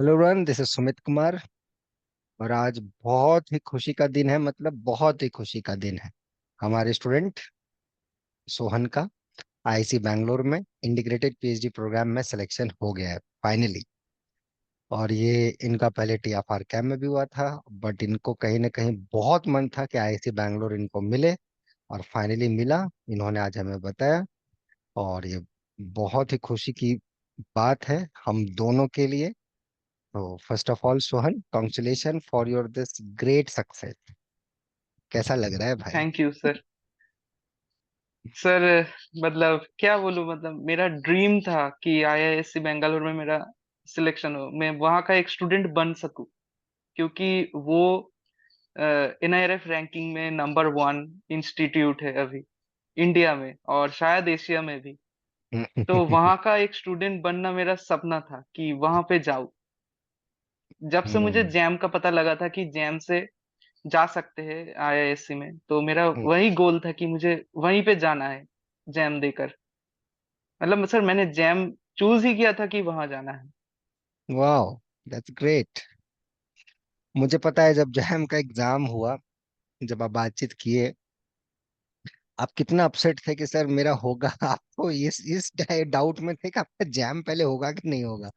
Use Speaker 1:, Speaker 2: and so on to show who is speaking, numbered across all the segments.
Speaker 1: Hello run, this is Sumit Kumar. और आज बहुत ही खुशी का दिन है, मतलब बहुत ही खुशी का दिन है। हमारे स्टूडेंट सोहन का आईआईसी बैंगलोर में इंटीग्रेटेड पीएचडी प्रोग्राम में सिलेक्शन हो गया है फाइनली। और ये इनका पहले टीएफआर कैम्प में भी हुआ था, बट इनको कहीं ना कहीं बहुत मन था कि आईआईसी बैंगलोर इनको मिले, और फाइनली मिला। इन्होंने आज हमें बताया, और ये बहुत ही खुशी की बात है हम दोनों के लिए। तो first of all Sohan, congratulation for your this great success. कैसा लग रहा है भाई?
Speaker 2: Thank you sir. सर, मतलब क्या बोलूं, मतलब मेरा ड्रीम था कि आईआईएससी बेंगलुरु में मेरा सिलेक्शन हो, मैं वहाँ का एक स्टूडेंट बन सकूं। क्योंकि वो एनआईआरएफ रैंकिंग में नंबर 1 इंस्टीट्यूट है अभी इंडिया में और शायद एशिया में भी। तो वहाँ का एक स्टूडेंट बनना मेरा सपना था कि वहाँ पे जाऊं। जब से मुझे
Speaker 1: हम्म,
Speaker 2: जैम का पता लगा था कि जैम से जा सकते हैं आईआईएससी में, तो मेरा
Speaker 1: हम्म,
Speaker 2: वही गोल था कि मुझे वहीं पे जाना है जैम देकर। मतलब सर, मैंने जैम चूज ही किया था कि वहां जाना है।
Speaker 1: वाह, दैट्स ग्रेट। मुझे पता है, जब जैम का एग्जाम हुआ, जब आप बातचीत किए, आप कितना अपसेट थे कि सर मेरा होगा। आपको इस डाउट में थे कि आपका जैम पहले होगा कि नहीं होगा,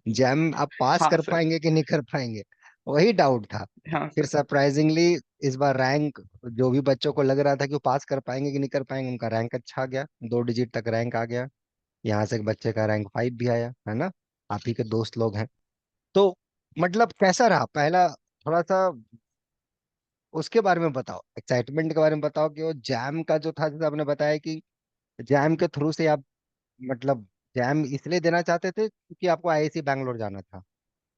Speaker 1: जैम आप पास
Speaker 2: हाँ
Speaker 1: कर
Speaker 2: सर।
Speaker 1: पाएंगे कि नहीं कर पाएंगे। वही डाउट था।
Speaker 2: हाँ
Speaker 1: फिर
Speaker 2: सर।
Speaker 1: सरप्राइजिंगली इस बार रैंक, जो भी बच्चों को लग रहा था कि वो पास कर पाएंगे कि नहीं कर पाएंगे, उनका रैंक अच्छा आ गया, 2 डिजिट तक रैंक आ गया। यहाँ से एक बच्चे का रैंक 5 भी आया है ना। आप ही के दोस्त लोग हैं। तो मतलब कैसा रहा पहला, थोड़ा सा उसके बारे में बताओ, एक्साइटमेंट के बारे में बताओ कि वो जैम का जो था, जैसे आपने बताया कि जैम के थ्रू से आप, मतलब जैम इसलिए देना चाहते थे क्योंकि आपको आईआईसी बैंगलोर जाना था।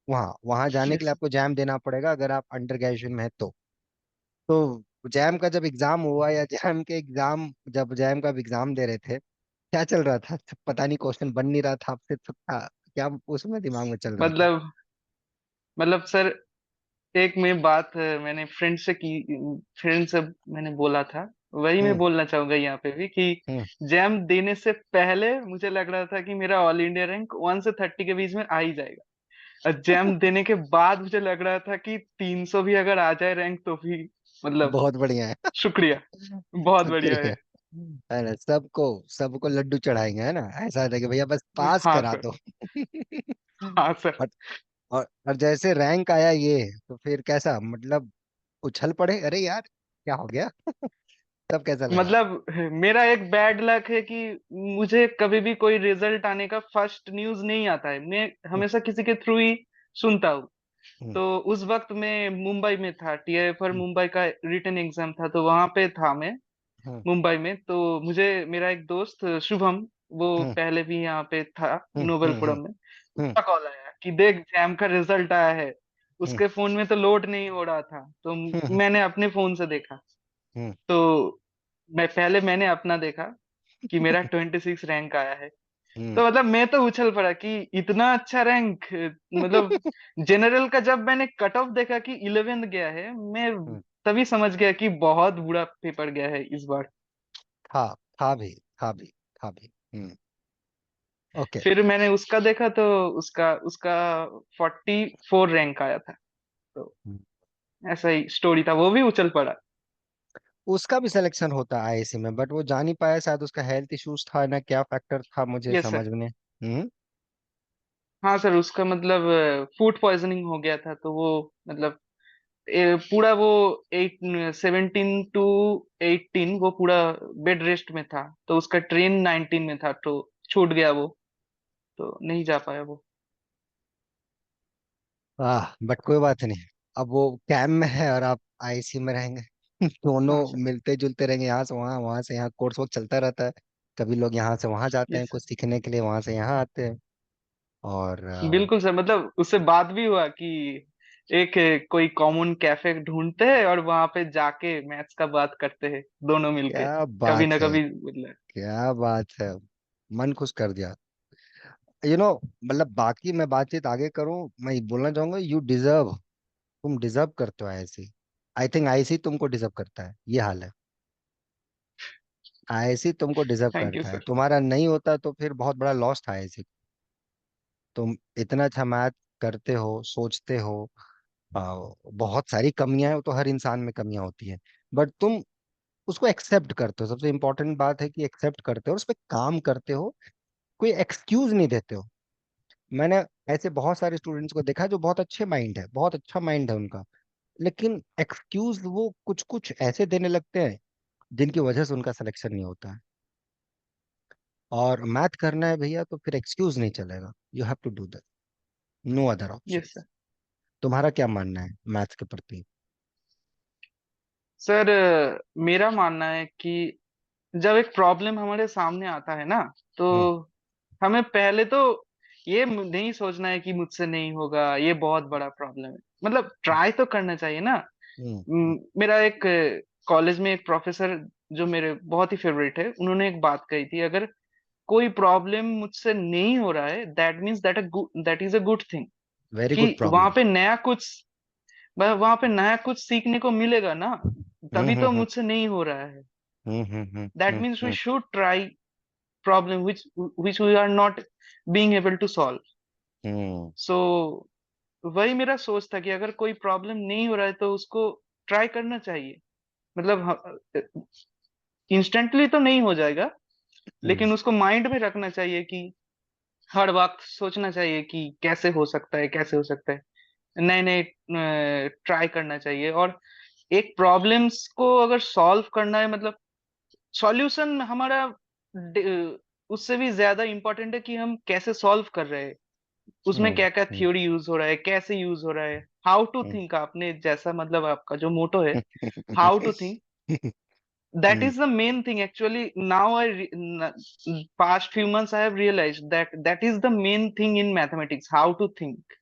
Speaker 1: वहाँ वहाँ जाने के लिए
Speaker 2: यस।
Speaker 1: आपको जैम देना पड़ेगा अगर आप अंडर ग्रेजुएशन में है तो जैम का जब एग्जाम हुआ, या जैम के एग्जाम, जब जैम का एग्जाम दे रहे थे, क्या चल रहा था? पता नहीं, क्वेश्चन बन नहीं रहा था आपसे तो क्या उसमें दिमाग में चल रहा था?
Speaker 2: मतलब मतलब सर, एक मैं बात मैंने फ्रेंड से मैंने बोला था, वही मैं
Speaker 1: हम्म,
Speaker 2: बोलना चाहूंगा यहाँ पे भी कि
Speaker 1: हम्म,
Speaker 2: जैम देने से पहले मुझे लग रहा था कि मेरा ऑल इंडिया रैंक 1 से 30 के बीच में आ ही जाएगा। और जैम देने के बाद मुझे लग रहा था कि 300 भी अगर आ जाए रैंक तो भी मतलब
Speaker 1: बहुत बढ़िया है।
Speaker 2: शुक्रिया, बहुत बढ़िया
Speaker 1: शुक्रिया।
Speaker 2: है।
Speaker 1: है ना, सबको सबको लड्डू चढ़ाएंगे, है ना। ऐसा था कि भैया बस पास
Speaker 2: हाँ
Speaker 1: करा
Speaker 2: सर।
Speaker 1: दो।
Speaker 2: हाँ सर।
Speaker 1: और, और जैसे रैंक आया ये, तो फिर कैसा, मतलब उछल पड़े, अरे यार क्या हो गया? तब कैसा लगा?
Speaker 2: मतलब मेरा एक बैड लक है कि मुझे कभी भी कोई रिजल्ट आने का फर्स्ट न्यूज नहीं आता है, मैं
Speaker 1: हम्म,
Speaker 2: हमेशा किसी के थ्रू ही सुनता हूँ।
Speaker 1: हम्म,
Speaker 2: तो उस वक्त मैं मुंबई में था, टीआईएफआर
Speaker 1: हम्म,
Speaker 2: मुंबई का रिटन एग्जाम था, तो वहां पे था मैं
Speaker 1: हम्म,
Speaker 2: मुंबई में। तो मुझे मेरा एक दोस्त शुभम, वो
Speaker 1: हम्म,
Speaker 2: पहले भी यहाँ पे था
Speaker 1: हम्म,
Speaker 2: नोबेल
Speaker 1: हम्म,
Speaker 2: फोरम में,
Speaker 1: हम्म,
Speaker 2: उसका कॉल आया कि देख जैम का रिजल्ट आया है।
Speaker 1: हम्म,
Speaker 2: उसके फोन में तो लोड नहीं हो रहा था, तो
Speaker 1: हम्म,
Speaker 2: मैंने अपने फोन से देखा।
Speaker 1: हम्म,
Speaker 2: तो मैंने अपना देखा कि मेरा 26 रैंक आया है।
Speaker 1: हम्म,
Speaker 2: तो मतलब मैं तो उछल पड़ा कि इतना अच्छा रैंक, मतलब जनरल का जब मैंने कट ऑफ देखा कि 11th गया है, मैं
Speaker 1: हम्म।
Speaker 2: तभी समझ गया कि बहुत बुरा पेपर गया है इस बार।
Speaker 1: था था भी, था भी, था भी। ओके।
Speaker 2: फिर मैंने उसका देखा तो उसका उसका 44 रैंक आया था। तो ऐसा ही स्टोरी था, वो भी उछल पड़ा।
Speaker 1: उसका भी सिलेक्शन होता है आईआईसी में, बट वो जा नहीं पाया, शायद उसका हेल्थ इश्यूज था ना, क्या फैक्टर था मुझे
Speaker 2: यस
Speaker 1: समझ
Speaker 2: सर।
Speaker 1: में नहीं। हम्म।
Speaker 2: हाँ सर, उसका मतलब फूड पॉइजनिंग हो गया था, तो वो मतलब पूरा वो 17 to 18 वो पूरा बेड रेस्ट में था। तो उसका ट्रेन 19 में था, तो छूट गया वो, तो नहीं जा पाया वो।
Speaker 1: बट कोई बात नहीं। अब वो कैम में है और आप आईआईसी में रहेंगे। दोनों
Speaker 2: हाँ सर।
Speaker 1: मिलते जुलते रहेंगे, यहाँ से वहाँ, वहाँ से यहाँ, कोर्स वर्क चलता रहता है। कभी लोग यहाँ से वहाँ जाते हैं
Speaker 2: यस
Speaker 1: कुछ सीखने के लिए, वहाँ से यहाँ आते हैं। और
Speaker 2: सर, बिल्कुल सर। मतलब उससे बात भी हुआ कि एक कोई कॉमन कैफे ढूंढते हैं और वहां पे जाके मैथ्स का बात करते हैं दोनों मिलके,
Speaker 1: क्या
Speaker 2: कभी
Speaker 1: बात
Speaker 2: ना
Speaker 1: है,
Speaker 2: कभी मतलब।
Speaker 1: क्या बात है। मन खुश कर दिया। मतलब बाकी मैं बातचीत आगे करूं, मैं ये बोलना चाहूंगा, यू डिजर्व, तुम डिजर्व करते हो आईआईसी। आई थिंक आईआईसी तुमको डिजर्व करता है, ये हाल है। आईआईसी तुमको डिजर्व
Speaker 2: थैंक यू
Speaker 1: करता है,
Speaker 2: सर।
Speaker 1: तुम्हारा नहीं होता तो फिर बहुत बड़ा लॉस था आईआईसी। तुम इतना अच्छा मैथ करते हो, सोचते हो। बहुत सारी कमियां हैं, वो तो हर इंसान में कमियां होती हैं, बट तुम उसको एक्सेप्ट करते हो। सबसे इंपॉर्टेंट बात है कि एक्सेप्ट करते हो और उस पर काम करते हो, कोई एक्सक्यूज नहीं देते हो। मैंने ऐसे बहुत सारे स्टूडेंट्स को देखा है जो बहुत अच्छे माइंड है, बहुत अच्छा माइंड है उनका, लेकिन एक्सक्यूज वो कुछ कुछ ऐसे देने लगते हैं जिनकी वजह से उनका सिलेक्शन नहीं होता है। और मैथ करना है भैया तो फिर एक्सक्यूज नहीं चलेगा, you have to do that, no other option.
Speaker 2: Yes sir.
Speaker 1: तुम्हारा क्या मानना है मैथ्स के प्रति?
Speaker 2: सर मेरा मानना है कि जब एक प्रॉब्लम हमारे सामने आता है ना, तो
Speaker 1: हम्म।
Speaker 2: हमें पहले तो ये नहीं सोचना है कि मुझसे नहीं होगा, ये बहुत बड़ा प्रॉब्लम है। मतलब ट्राई तो करना चाहिए ना।
Speaker 1: हम्म।
Speaker 2: मेरा एक कॉलेज में एक प्रोफेसर जो मेरे बहुत ही फेवरेट है, उन्होंने एक बात कही थी, अगर कोई प्रॉब्लम मुझसे नहीं हो रहा है, that means that is a good thing.
Speaker 1: Very
Speaker 2: कि
Speaker 1: गुड प्रॉब्लम।
Speaker 2: वहां पे नया कुछ सीखने को मिलेगा ना,
Speaker 1: हम्म
Speaker 2: तभी तो
Speaker 1: हम्म
Speaker 2: मुझसे नहीं हो रहा है।
Speaker 1: Hmm hmm hmm
Speaker 2: that
Speaker 1: hmm
Speaker 2: means we
Speaker 1: hmm
Speaker 2: should try problem which we are not being able to solve.
Speaker 1: Hmm
Speaker 2: so वही मेरा सोच था कि अगर कोई प्रॉब्लम नहीं हो रहा है तो उसको ट्राई करना चाहिए। मतलब इंस्टेंटली तो नहीं हो जाएगा,
Speaker 1: हम्म
Speaker 2: लेकिन उसको माइंड में रखना चाहिए कि हर वक्त सोचना चाहिए कि कैसे हो सकता है, कैसे हो सकता है। नए नए ट्राई करना चाहिए। और एक प्रॉब्लम्स को अगर सॉल्व करना है, मतलब सॉल्यूशन हमारा उससे भी ज्यादा इम्पोर्टेंट है कि हम कैसे सॉल्व कर रहे हैं, उसमें
Speaker 1: हम्म
Speaker 2: क्या क्या
Speaker 1: हम्म
Speaker 2: थ्योरी यूज हो रहा है, कैसे यूज हो रहा है, हाउ टू
Speaker 1: हम्म
Speaker 2: थिंक। आपने जैसा मतलब आपका जो मोटो है, how to think, that
Speaker 1: hmm
Speaker 2: is the main thing actually. Now past few months I have realized that that is the main thing in mathematics, how to think.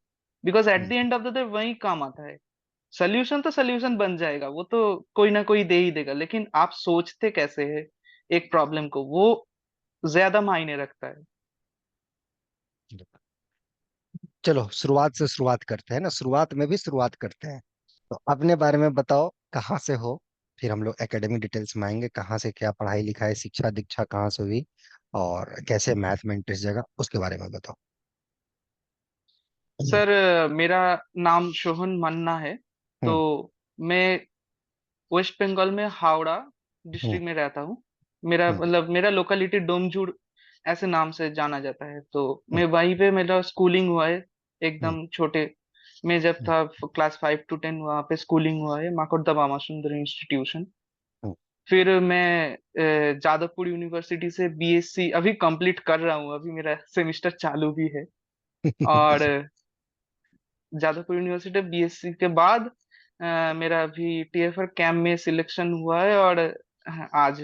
Speaker 2: Because at the end of the day वही काम आता है। Solution तो solution बन जाएगा, वो तो कोई ना कोई दे ही देगा, लेकिन आप सोचते कैसे है एक प्रॉब्लम को, वो ज्यादा मायने रखता है।
Speaker 1: चलो शुरुआत से शुरुआत करते हैं ना, शुरुआत में भी शुरुआत करते हैं। तो अपने बारे में बताओ, कहाँ से हो? फिर हम लोग एकेडमिक डिटेल्स में आएंगे, कहाँ से क्या पढ़ाई लिखाई शिक्षा दीक्षा कहाँ से हुई, और कैसे मैथ में इंटरेस्ट जगा, उसके बारे में बताओ। हम्म
Speaker 2: सर मेरा नाम शोहन मन्ना है। तो
Speaker 1: हम्म
Speaker 2: मैं वेस्ट बंगाल में हावड़ा
Speaker 1: हम्म
Speaker 2: डिस्ट्रिक्ट में रहता हूँ। मेरा
Speaker 1: हम्म
Speaker 2: मतलब मेरा लोकेलिटी डोमजूड़ ऐसे नाम से जाना जाता है। तो
Speaker 1: हम्म
Speaker 2: मैं वहीं पे मेरा स्कूलिंग हुआ है,
Speaker 1: हम्म
Speaker 2: एकदम छोटे। मैं जब
Speaker 1: हम्म
Speaker 2: था क्लास 5 to 10 वहाँ पे स्कूलिंग हुआ है, माकोड़ बामा सुंदर इंस्टीट्यूशन।
Speaker 1: हम्म।
Speaker 2: फिर मैं जादवपुर यूनिवर्सिटी से बीएससी अभी कंप्लीट कर रहा हूँ, अभी मेरा सेमेस्टर चालू भी है। और जादवपुर यूनिवर्सिटी बीएससी के बाद मेरा अभी टीएफआर कैंप में सिलेक्शन हुआ है, और आज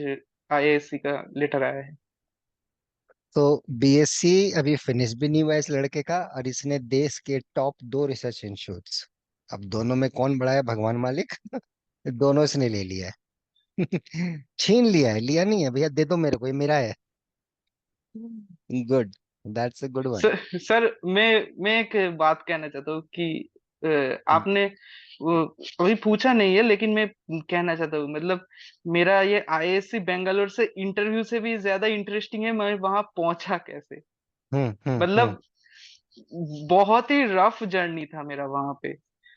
Speaker 2: आईएएससी का लेटर आया है।
Speaker 1: तो बीएससी अभी फिनिश भी नहीं हुआ इस लड़के का, और इसने देश के टॉप दो रिसर्च इंस्टीट्यूट्स, अब दोनों में कौन बड़ा है भगवान मालिक, दोनों इसने ले लिया है। छीन लिया है, लिया नहीं है भैया, दे दो मेरे को, ये मेरा है। Good, that's a good one.
Speaker 2: Sir मैं एक बात कहना चाहता हूँ कि आपने वो अभी पूछा नहीं है, लेकिन मैं कहना चाहता हूँ, मतलब मेरा ये आईएससी बेंगलोर से इंटरव्यू से भी ज्यादा इंटरेस्टिंग है मैं वहां पहुंचा कैसे।
Speaker 1: हम्म
Speaker 2: मतलब बहुत ही रफ जर्नी था मेरा वहां पे।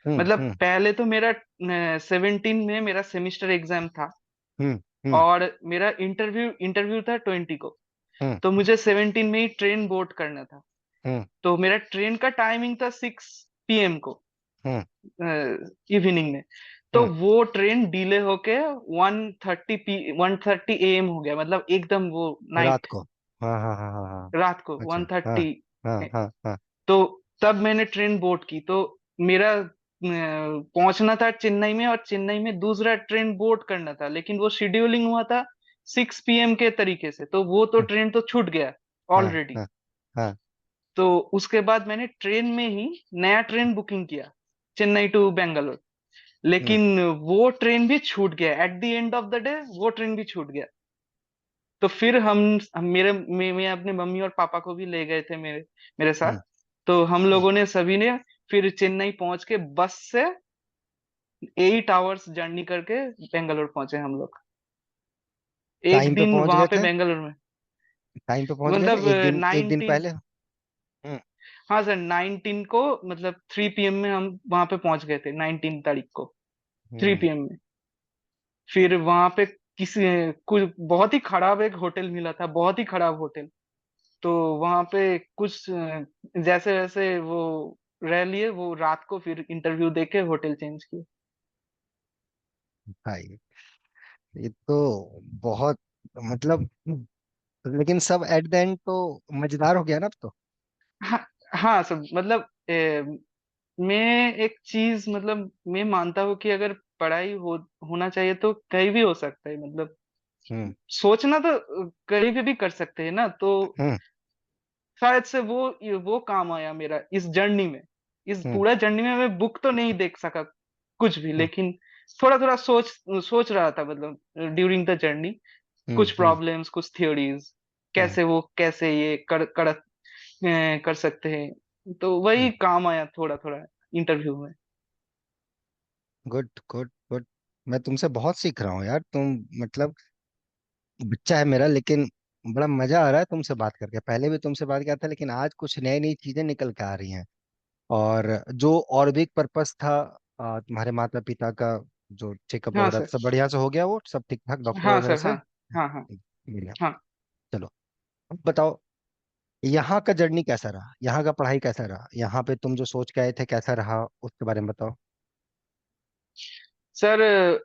Speaker 2: मतलब
Speaker 1: हम्म
Speaker 2: पहले तो मेरा 17 में मेरा सेमिस्टर एग्जाम था,
Speaker 1: हम्म हम्म
Speaker 2: और मेरा इंटरव्यू इंटरव्यू था 20 को।
Speaker 1: हम्म
Speaker 2: तो मुझे 17 में ही ट्रेन बोर्ड करना था।
Speaker 1: हम्म
Speaker 2: तो मेरा ट्रेन का टाइमिंग था 6 PM को,
Speaker 1: हम्म
Speaker 2: इवनिंग में। तो
Speaker 1: हम्म।
Speaker 2: वो ट्रेन डिले होके 1:30 AM हो गया, मतलब एकदम वो
Speaker 1: रात
Speaker 2: नाइट,
Speaker 1: को? हाँ हाँ हाँ हाँ हाँ।
Speaker 2: रात को
Speaker 1: अच्छा। हाँ
Speaker 2: 1:30।
Speaker 1: हाँ हाँ हाँ।
Speaker 2: तो तब मैंने ट्रेन बोर्ड की। तो मेरा पहुंचना था चेन्नई में, और चेन्नई में दूसरा ट्रेन बोर्ड करना था, लेकिन वो शेड्यूलिंग हुआ था 6 PM के तरीके से, तो वो तो ट्रेन तो छूट गया
Speaker 1: हाँ
Speaker 2: ऑलरेडी।
Speaker 1: हाँ हाँ।
Speaker 2: तो उसके बाद मैंने ट्रेन में ही नया ट्रेन बुकिंग किया, चेन्नई टू बेंगलोर।
Speaker 1: हम्म
Speaker 2: लेकिन वो ट्रेन भी छूट गया at the end of the day, वो ट्रेन भी छूट गया। तो फिर मैं अपने मम्मी और पापा को भी ले गए थे मेरे मेरे साथ।
Speaker 1: हम्म
Speaker 2: तो हम
Speaker 1: हम्म।
Speaker 2: लोगों ने सभी ने फिर चेन्नई पहुंच के बस से 8 आवर्स जर्नी करके बेंगलोर पहुंचे हम लोग, एक
Speaker 1: टाइम पे
Speaker 2: दिन
Speaker 1: पहुंच
Speaker 2: वहां
Speaker 1: गए
Speaker 2: पे
Speaker 1: थे?
Speaker 2: बेंगलोर में।
Speaker 1: टाइम पे पहुंच गए थे
Speaker 2: मतलब
Speaker 1: एक दिन, एक दिन
Speaker 2: 19,
Speaker 1: पहले? हम्म
Speaker 2: हाँ सर, 19 को मतलब 3 PM में हम वहां पे पहुंच गए थे, 19 तारीख को थ्री
Speaker 1: हम्म।
Speaker 2: पी एम में। फिर वहां पे किसी कुछ बहुत ही खराब एक होटल मिला था, बहुत ही खराब होटल। तो वहां पे कुछ जैसे वैसे वो रह लिए, वो रात को फिर इंटरव्यू देके होटल चेंज किए।
Speaker 1: भाई ये तो बहुत, मतलब, लेकिन सब एट द एंड तो मजेदार हो गया ना अब तो।
Speaker 2: हाँ। हाँ सब मतलब मैं एक चीज मतलब मैं मानता हूँ कि अगर पढ़ाई होना चाहिए तो कहीं भी हो सकता है, मतलब
Speaker 1: हम्म।
Speaker 2: सोचना तो कहीं भी कर सकते हैं ना। तो
Speaker 1: हम्म।
Speaker 2: शायद से वो काम आया मेरा इस जर्नी में। इस
Speaker 1: हम्म।
Speaker 2: पूरा जर्नी में मैं बुक तो नहीं देख सका कुछ भी,
Speaker 1: हम्म।
Speaker 2: लेकिन थोड़ा थोड़ा सोच सोच रहा था, मतलब ड्यूरिंग द जर्नी।
Speaker 1: हम्म।
Speaker 2: कुछ प्रॉब्लम्स, कुछ थ्योरीज,
Speaker 1: हम्म।
Speaker 2: कैसे ये कर सकते हैं। तो वही काम आया थोड़ा थोड़ा इंटरव्यू में।
Speaker 1: Good good good. मैं तुमसे बहुत सीख रहा हूँ यार, तुम मतलब बच्चा है मेरा, लेकिन बड़ा मजा आ रहा है तुमसे बात करके। पहले भी तुमसे बात किया था, लेकिन आज कुछ नई नई चीजें निकल के आ रही हैं। और जो और भी एक पर्पस था, तुम्हारे माता पिता का जो चेकअप
Speaker 2: हाँ
Speaker 1: वगैरह
Speaker 2: सर।
Speaker 1: सब बढ़िया से हो गया, वो सब ठीक ठाक डॉक्टर
Speaker 2: हाँ
Speaker 1: वगैरह
Speaker 2: सर।
Speaker 1: से
Speaker 2: हाँ हाँ हाँ
Speaker 1: मिला?
Speaker 2: हाँ।
Speaker 1: चलो, अब बताओ, यहाँ का जर्नी कैसा रहा, यहाँ का पढ़ाई कैसा रहा, यहाँ पे तुम जो सोच के आए थे कैसा रहा, उसके बारे में बताओ।
Speaker 2: सर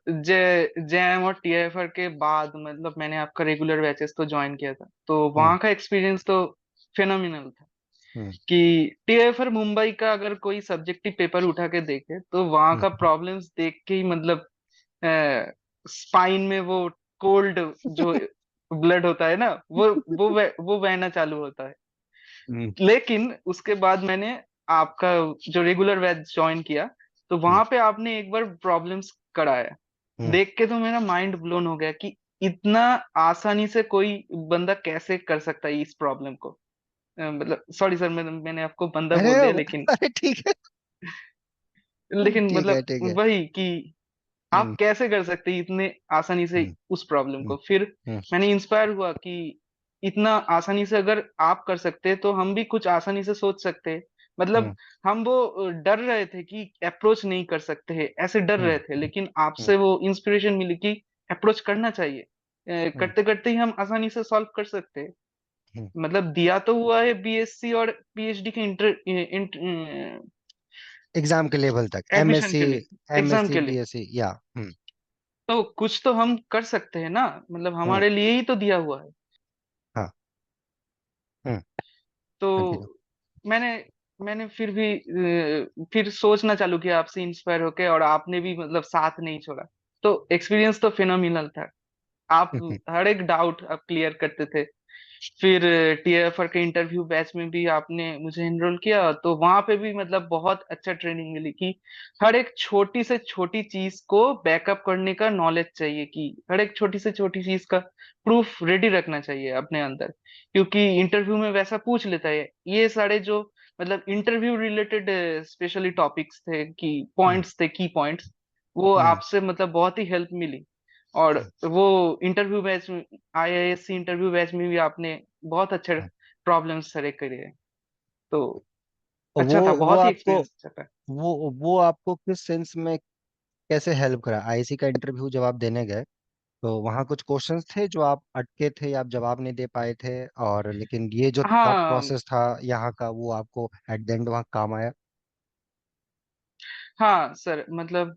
Speaker 2: जे जेएम और टीएफआर के बाद मतलब मैंने आपका रेगुलर बैचेस तो ज्वाइन किया था, तो
Speaker 1: हम्म।
Speaker 2: वहाँ का एक्सपीरियंस तो फिनोमिनल था।
Speaker 1: हम्म।
Speaker 2: कि टीएफआर मुंबई का अगर कोई सब्जेक्टिव पेपर उठा के देखे तो वहाँ
Speaker 1: हम्म।
Speaker 2: का प्रॉब्लम्स देख के ही मतलब स्पाइन में वो कोल्ड जो ब्लड होता है ना, वो बहना चालू होता है।
Speaker 1: हम्म।
Speaker 2: लेकिन उसके बाद मैंने आपका जो रेगुलर बैच ज्वाइन किया, तो
Speaker 1: हम्म।
Speaker 2: वहां पे आपने एक बार प्रॉब्लम्स कराया,
Speaker 1: हम्म।
Speaker 2: देख के तो मेरा माइंड ब्लोन हो गया कि इतना आसानी से कोई बंदा कैसे कर सकता है इस प्रॉब्लम को। मतलब सॉरी सर, मैंने आपको बंदा
Speaker 1: अरे,
Speaker 2: बोल दिया, लेकिन
Speaker 1: अरे ठीक है। ठीक है,
Speaker 2: मतलब
Speaker 1: ठीक है।
Speaker 2: वही कि आप
Speaker 1: हम्म।
Speaker 2: कैसे कर सकते हैं इतने आसानी से
Speaker 1: हम्म।
Speaker 2: उस प्रॉब्लम
Speaker 1: हम्म।
Speaker 2: को। फिर
Speaker 1: हम्म।
Speaker 2: मैंने इंस्पायर हुआ कि इतना आसानी से अगर आप कर सकते हैं तो हम भी कुछ आसानी से सोच सकते हैं। मतलब
Speaker 1: हम्म।
Speaker 2: हम वो डर रहे थे कि अप्रोच नहीं कर सकते हैं, ऐसे डर
Speaker 1: हम्म।
Speaker 2: रहे थे, लेकिन
Speaker 1: हम्म।
Speaker 2: आपसे वो इंस्पिरेशन मिली कि अप्रोच करना चाहिए।
Speaker 1: हम्म।
Speaker 2: करते करते ही हम आसानी से सॉल्व कर सकते हैं।
Speaker 1: हम्म।
Speaker 2: मतलब दिया तो हुआ है बीएससी और पीएचडी के
Speaker 1: एग्जाम के लेवल तक,
Speaker 2: एडमिशन
Speaker 1: एमएससी,
Speaker 2: के लिए, एग्जाम
Speaker 1: एमएससी
Speaker 2: के लिए।
Speaker 1: बीएससी या
Speaker 2: तो कुछ तो हम कर सकते हैं ना, मतलब
Speaker 1: हम्म।
Speaker 2: हमारे लिए ही तो दिया हुआ है।
Speaker 1: हाँ। हम्म। कंटिन्यू।
Speaker 2: तो मैंने मैंने फिर भी फिर सोचना चालू किया आपसे इंस्पायर होके, और आपने भी मतलब साथ नहीं छोड़ा। तो एक्सपीरियंस तो फिनोमिनल था। आप हर एक डाउट आप क्लियर करते थे। फिर टीएफआर के इंटरव्यू बैच में भी आपने मुझे एनरोल किया, तो वहां पे भी मतलब बहुत अच्छा ट्रेनिंग मिली कि हर एक छोटी से छोटी चीज को बैकअप करने का नॉलेज चाहिए, कि हर एक छोटी से छोटी चीज का प्रूफ रेडी रखना चाहिए अपने अंदर। क्योंकि इंटरव्यू में वैसा पूछ लेता है। ये सारे जो मतलब इंटरव्यू रिलेटेड स्पेशली टॉपिक्स थे, कि
Speaker 1: हम्म।
Speaker 2: पॉइंट्स थे, की पॉइंट्स, वो
Speaker 1: हम्म।
Speaker 2: आपसे मतलब बहुत ही हेल्प मिली। और वो इंटरव्यू बैच में, आईआईएससी इंटरव्यू बैच में भी आपने बहुत अच्छे
Speaker 1: हम्म।
Speaker 2: प्रॉब्लम्स सरे करे हैं। तो
Speaker 1: वो
Speaker 2: अच्छा था,
Speaker 1: वो
Speaker 2: बहुत ही
Speaker 1: आपको
Speaker 2: एक्सपीरियंस अच्छा था।
Speaker 1: वो आपको किस सेंस में कैसे हेल्प करा? आईसी का इंटरव्यू जब आप देने गए, तो वहाँ कुछ क्वेश्चंस थे जो आप अटके थे, आप जवाब नहीं दे पाए थे, और लेकिन ये जो थॉट
Speaker 2: हाँ।
Speaker 1: प्रोसेस था यहाँ का, वो आपको एट द एंड वहाँ काम आया?
Speaker 2: हाँ सर, मतलब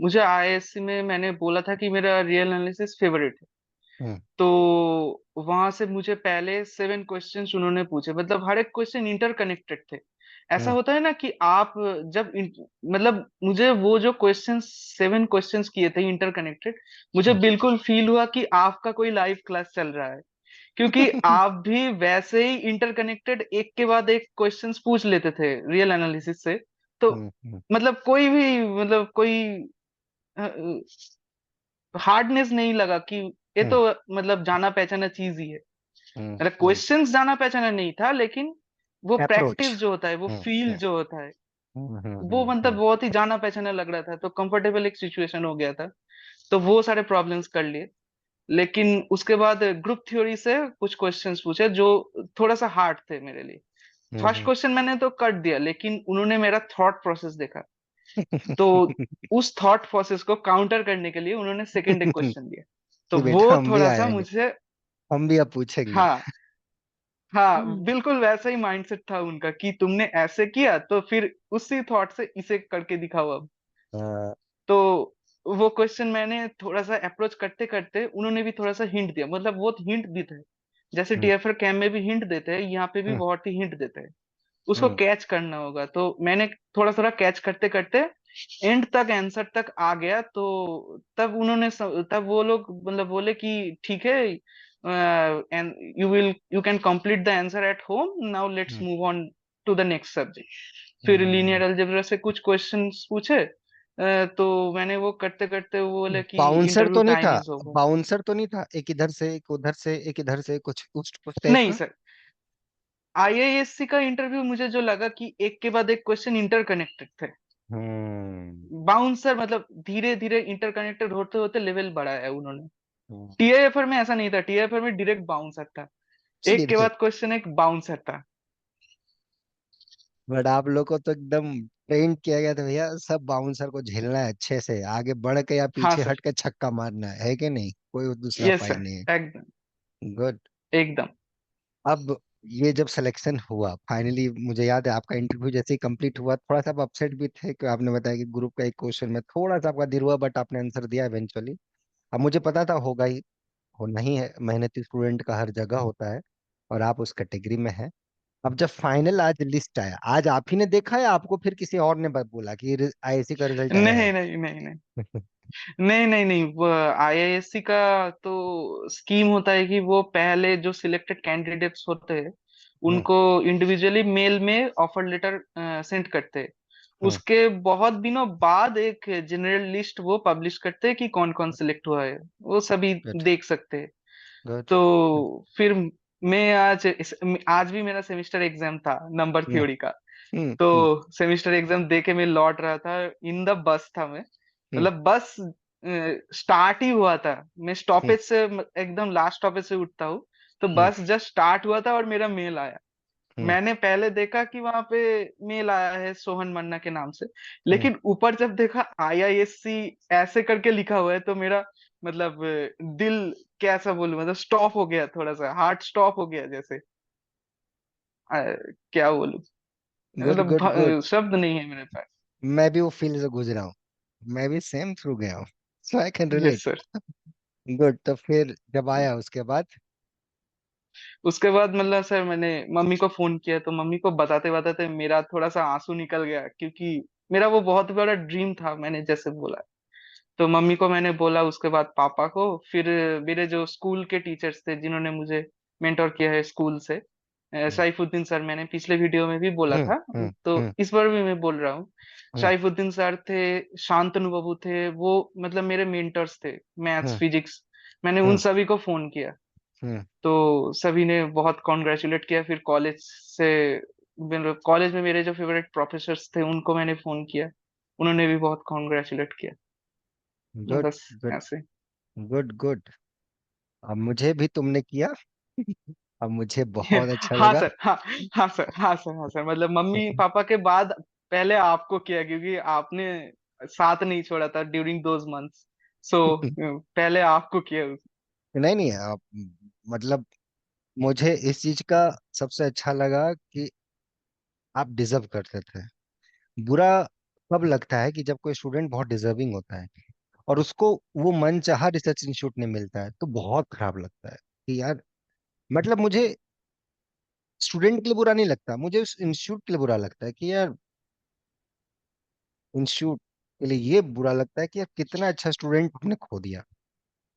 Speaker 2: मुझे आईआईएससी में मैंने बोला था कि मेरा रियल एनालिसिस फेवरेट है।
Speaker 1: हम्म।
Speaker 2: तो वहां से मुझे पहले 7 क्वेश्चंस उन्होंने पूछे, मतलब हर एक क्वेश्चन इंटरकनेक्टेड थे। ऐसा
Speaker 1: हम्म।
Speaker 2: होता है ना कि आप जब मतलब मुझे वो जो क्वेश्चंस 7 क्वेश्चंस किए थे इंटरकनेक्टेड, मुझे
Speaker 1: हम्म।
Speaker 2: बिल्कुल फील हुआ कि आपका कोई लाइव क्लास चल रहा है। क्योंकि आप भी वैसे ही इंटरकनेक्टेड एक के बाद एक क्वेश्चंस पूछ लेते थे रियल एनालिसिस से। तो
Speaker 1: हम्म। हम्म।
Speaker 2: मतलब कोई भी मतलब कोई हार्डनेस नहीं लगा कि ये
Speaker 1: हम्म।
Speaker 2: तो मतलब जाना पहचाना चीज ही है।
Speaker 1: हम्म।
Speaker 2: मतलब क्वेश्चंस जाना पहचाना नहीं था, लेकिन वो
Speaker 1: अप्रोच।
Speaker 2: प्रैक्टिस जो होता है, वो
Speaker 1: हम्म।
Speaker 2: फील
Speaker 1: हम्म।
Speaker 2: जो होता है,
Speaker 1: हम्म।
Speaker 2: वो मतलब बहुत ही जाना पहचाना लग रहा था। तो कंफर्टेबल एक सिचुएशन हो गया था। तो वो सारे प्रॉब्लम्स कर लिए। लेकिन उसके बाद ग्रुप थ्योरी से कुछ क्वेश्चंस पूछे जो थोड़ा सा हार्ड थे मेरे लिए। फर्स्ट
Speaker 1: हम्म।
Speaker 2: क्वेश्चन मैंने तो कर दिया, लेकिन उन्होंने मेरा थॉट प्रोसेस देखा। तो उस थॉट प्रोसेस को काउंटर करने के लिए उन्होंने सेकंड एक क्वेश्चन दिया। तो
Speaker 1: कि बेटा
Speaker 2: वो
Speaker 1: हम भी
Speaker 2: थोड़ा सा
Speaker 1: आएंगे,
Speaker 2: मुझे,
Speaker 1: हम भी अब पूछेंगे।
Speaker 2: हाँ हाँ,
Speaker 1: हम्म।
Speaker 2: बिल्कुल वैसा ही माइंडसेट था उनका कि तुमने ऐसे किया तो फिर उसी थॉट से इसे करके दिखाओ अब।
Speaker 1: हाँ।
Speaker 2: तो वो क्वेश्चन मैंने थोड़ा सा अप्रोच करते करते, उन्होंने भी थोड़ा सा हिंट दिया, मतलब वो हिंट देते हैं जैसे
Speaker 1: हम्म।
Speaker 2: टीएफआर कैम में भी हिंट देते हैं, यहाँ पे भी
Speaker 1: हम्म।
Speaker 2: बहुत ही हिंट देते हैं। उसको
Speaker 1: हम्म।
Speaker 2: कैच करना होगा, तो मैंने थोड़ा थोड़ा कैच करते करते एंड तक, आंसर तक आ गया। तो तब तब वो लोग मतलब बोले कि ठीक है, and you can complete the answer at home, now let's
Speaker 1: hmm.
Speaker 2: Move on to the next subject. फिर
Speaker 1: हम्म।
Speaker 2: लीनियर अलजेब्रा से कुछ क्वेश्चंस पूछे। तो मैंने वो करते करते वो बोले कि
Speaker 1: बाउंसर
Speaker 2: इंटरव्यू
Speaker 1: तो नहीं था?
Speaker 2: Time is over.
Speaker 1: बाउंसर तो नहीं था, एक इधर से एक उधर से, एक इधर से, कुछ टाइप
Speaker 2: नहीं
Speaker 1: का?
Speaker 2: सर, आईआईएससी का इंटरव्यू मुझे जो लगा कि एक के बाद एक क्वेश्चन इंटरकनेक्टेड थे।
Speaker 1: हम्म।
Speaker 2: बाउंसर मतलब धीरे धीरे इंटरकनेक्टेड होते होते लेवल बढ़ाया है उन्होंने।
Speaker 1: हम्म।
Speaker 2: टीआईएफआर में ऐसा नहीं था, टीआईएफआर में डायरेक्ट बाउंसर था, एक के
Speaker 1: सीधे।
Speaker 2: बाद क्वेश्चन एक बाउंसर था।
Speaker 1: बट आप लोग को तो एकदम ट्रेन किया गया था भैया, सब बाउंसर को झेलना है अच्छे से, आगे बढ़ के या
Speaker 2: हाँ
Speaker 1: पीछे
Speaker 2: सर।
Speaker 1: हट के छक्का मारना है कि नहीं, कोई दूसरा
Speaker 2: यस
Speaker 1: उपाय
Speaker 2: सर,
Speaker 1: नहीं है।
Speaker 2: एकदम
Speaker 1: गुड।
Speaker 2: एकदम।
Speaker 1: अब ये जब सिलेक्शन हुआ फाइनली, मुझे याद है आपका इंटरव्यू जैसे ही कंप्लीट हुआ, थोड़ा सा आप अपसेट भी थे कि आपने बताया कि ग्रुप का एक क्वेश्चन में थोड़ा सा आपका देर हुआ, बट आपने आंसर दिया इवेंचुअली। अब मुझे पता था होगा ही, होना ही है, मेहनती स्टूडेंट का हर जगह होता है, और आप उस कैटेगरी में हैं। अब जब फाइनल आज लिस्ट आया, आज आप ही ने देखा या आपको फिर किसी और ने बोला कि आईआईसी का रिजल्ट आया है?
Speaker 2: नहीं नहीं नहीं नहीं, नहीं नहीं नहीं, वो आईआईएससी का तो स्कीम होता है कि वो पहले जो सिलेक्टेड कैंडिडेट्स होते हैं
Speaker 1: हम्म।
Speaker 2: उनको इंडिविजुअली मेल में ऑफर लेटर सेंड करते हैं।
Speaker 1: हम्म।
Speaker 2: उसके बहुत दिनों बाद एक जनरल लिस्ट वो पब्लिश करते हैं कि कौन कौन सिलेक्ट हुआ है, वो सभी
Speaker 1: गुड।
Speaker 2: देख सकते हैं।
Speaker 1: गुड।
Speaker 2: तो फिर मैं आज भी मेरा सेमेस्टर एग्जाम था नंबर
Speaker 1: हम्म।
Speaker 2: थ्योरी का।
Speaker 1: हम्म।
Speaker 2: तो
Speaker 1: हम्म।
Speaker 2: सेमेस्टर एग्जाम दे के मैं लौट रहा था, इन द बस था मैं,
Speaker 1: हम्म।
Speaker 2: मतलब बस स्टार्ट ही हुआ था। मैं
Speaker 1: हम्म।
Speaker 2: स्टॉपेज से एकदम लास्ट स्टॉपेज से उठता हूँ, तो
Speaker 1: हम्म।
Speaker 2: बस जस्ट स्टार्ट हुआ था और मेरा मेल आया।
Speaker 1: हम्म।
Speaker 2: मैंने पहले देखा कि वहां पे मेल आया है सोहन मन्ना के नाम से,
Speaker 1: हम्म।
Speaker 2: लेकिन ऊपर जब देखा आईआईएससी ऐसे करके लिखा हुआ है, तो मेरा मतलब दिल, कैसा बोलूं, मतलब स्टॉप हो गया, थोड़ा सा हार्ट स्टॉप हो गया जैसे। क्या बोलूं,
Speaker 1: गुड
Speaker 2: मतलब
Speaker 1: गुड गुड।
Speaker 2: शब्द नहीं है मेरे पास।
Speaker 1: मैं भी वो फील्ड से गुजरा हूँ, मैं भी सेम थ्रू गया हूँ, so I can
Speaker 2: yes
Speaker 1: relate.
Speaker 2: Sir.
Speaker 1: Good. तो फिर जब आया उसके बाद?
Speaker 2: उसके बाद मतलब सर मैंने मम्मी को फोन किया, तो मम्मी को बताते बताते मेरा थोड़ा सा आंसू निकल गया, क्योंकि मेरा वो बहुत बड़ा ड्रीम था, मैंने जैसे बोला। तो मम्मी को मैंने बोला, उसके बाद पापा को, फिर मेरे जो स्कूल के टीचर्स थे जिन्होंने मुझे मेंटोर किया है स्कूल से,
Speaker 1: हम्म।
Speaker 2: सैफुद्दीन सर, मैंने पिछले वीडियो में भी बोला
Speaker 1: हम्म।
Speaker 2: था,
Speaker 1: हम्म।
Speaker 2: तो
Speaker 1: हम्म।
Speaker 2: इस बार भी मैं बोल रहा हूँ।
Speaker 1: हम्म।
Speaker 2: सैफुद्दीन सर थे, शांतनु बाबू थे, वो मतलब मेरे मेंटर्स थे, मैथ्स
Speaker 1: हम्म।
Speaker 2: फिजिक्स। मैंने उन
Speaker 1: हम्म।
Speaker 2: सभी को फोन किया,
Speaker 1: हम्म।
Speaker 2: तो सभी ने बहुत कॉन्ग्रेचुलेट किया। फिर कॉलेज में मेरे जो फेवरेट प्रोफेसर्स थे उनको मैंने फोन किया, उन्होंने भी बहुत कॉन्ग्रेचुलेट किया।
Speaker 1: गुड।
Speaker 2: बस
Speaker 1: गुड।
Speaker 2: ऐसे।
Speaker 1: Good good. अब मुझे भी तुमने किया, अब मुझे बहुत अच्छा
Speaker 2: हाँ
Speaker 1: लगा।
Speaker 2: सर, हाँ हाँ सर, हाँ सर, हाँ सर, मतलब मम्मी पापा के बाद पहले आपको किया, क्योंकि आपने साथ नहीं छोड़ा था ड्यूरिंग दोज मंथ्स। सो पहले आपको किया।
Speaker 1: नहीं नहीं, आप मतलब मुझे इस चीज का सबसे अच्छा लगा कि आप डिजर्व करते थे। बुरा कब लगता है कि जब कोई स्टूडेंट बहुत डिजर्विंग होता है और उसको वो मन चाहा रिसर्च इंस्टीट्यूट नहीं मिलता है, तो बहुत खराब लगता है कि यार, मतलब मुझे स्टूडेंट के लिए बुरा नहीं लगता, मुझे उस इंस्टीट्यूट के लिए बुरा लगता है कि यार, इंस्टीट्यूट के लिए ये बुरा लगता है कि यार कितना अच्छा स्टूडेंट हमने खो दिया।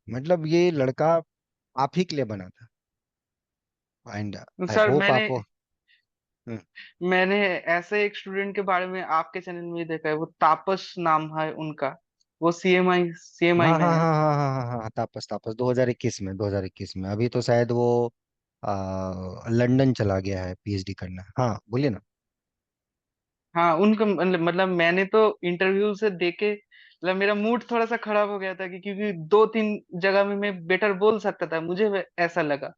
Speaker 1: मतलब ये लड़का आप ही के लिए बना था, एंड आई
Speaker 2: सर
Speaker 1: होप
Speaker 2: मैंने
Speaker 1: आपको। हम्म।
Speaker 2: मैंने ऐसे एक स्टूडेंट के बारे में आपके चैनल में ही देखा है, वो तापस नाम है उनका, वो सीएमआई
Speaker 1: हाँ
Speaker 2: में
Speaker 1: हाँ
Speaker 2: है।
Speaker 1: हाँ हाँ हाँ हाँ हाँ, तापस तापस 2021 में, 2021 में, अभी तो शायद वो लंदन चला गया है पीएचडी करना। हाँ बोलिए ना।
Speaker 2: हाँ, उनका मतलब मैंने तो इंटरव्यू से देखे, मतलब मेरा मूड थोड़ा सा खराब हो गया था, क्योंकि दो तीन जगह में मैं बेटर बोल सकता था, मुझे ऐसा लगा।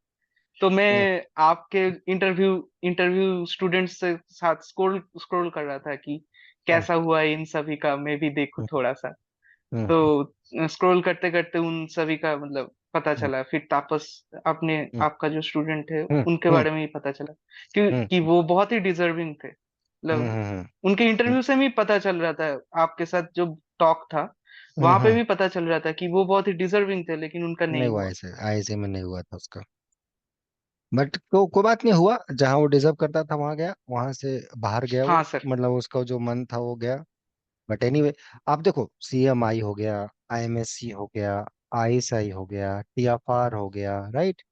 Speaker 2: तो
Speaker 1: हम्म,
Speaker 2: मैं आपके इंटरव्यू इंटरव्यू स्टूडेंट्स से साथ स्क्रॉल स्क्रॉल कर रहा था कि
Speaker 1: हम्म,
Speaker 2: कैसा हुआ इन सभी का, मैं भी देखूं
Speaker 1: हम्म,
Speaker 2: थोड़ा सा।
Speaker 1: हम्म,
Speaker 2: तो स्क्रॉल करते करते उन सभी का मतलब पता
Speaker 1: हम्म,
Speaker 2: चला, फिर तापस आपने
Speaker 1: हम्म,
Speaker 2: आपका जो स्टूडेंट है
Speaker 1: हम्म,
Speaker 2: उनके
Speaker 1: हम्म,
Speaker 2: बारे में ही पता चला
Speaker 1: हम्म,
Speaker 2: कि वो बहुत ही डिजर्विंग थे,
Speaker 1: हम्म,
Speaker 2: मतलब उनके इंटरव्यू से भी पता चल रहा था, आपके साथ जो टॉक था
Speaker 1: हम्म,
Speaker 2: वहां पे भी पता चल रहा था कि वो बहुत ही डिजर्विंग थे, लेकिन उनका
Speaker 1: नहीं
Speaker 2: नहीं
Speaker 1: हुआ
Speaker 2: हुआ।
Speaker 1: ऐसे, ऐसे में नहीं हुआ था उसका। बट तो कोई बात नहीं हुआ, जहाँ वो डिजर्व करता था वहां गया, वहां से बाहर गया वो,
Speaker 2: हाँ सर।
Speaker 1: मतलब उसका जो मन था वो गया। बट एनीवे, आप देखो सीएमआई हो गया, आईएमएससी हो गया, आईएसआई हो गया, टीएफआर हो गया, राइट,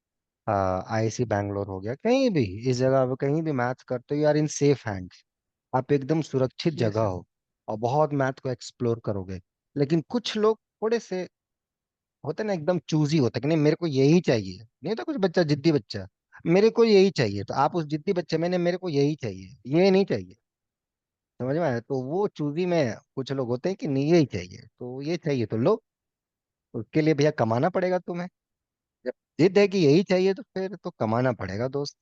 Speaker 1: आईआईसी बैंगलोर हो गया, कहीं भी इस जगह पे कहीं भी मैथ करते हो, you are in safe hands. आप एकदम सुरक्षित
Speaker 2: यस
Speaker 1: जगह
Speaker 2: सर।
Speaker 1: हो और बहुत मैथ को एक्सप्लोर करोगे। लेकिन कुछ लोग थोड़े से होते ना, एकदम चूजी होता है कि नहीं मेरे को यही चाहिए, नहीं होता कुछ बच्चा जिद्दी बच्चा, मेरे को यही चाहिए, तो आप उस जिद्दी बच्चे में ने मेरे को यही चाहिए, ये नहीं चाहिए। समझ में आया? तो वो चूजी में कुछ लोग होते हैं कि नहीं यही चाहिए, तो ये चाहिए तो लो, उसके लिए भैया कमाना पड़ेगा तुम्हें। जब जिद है कि यही चाहिए तो फिर तो कमाना पड़ेगा दोस्त।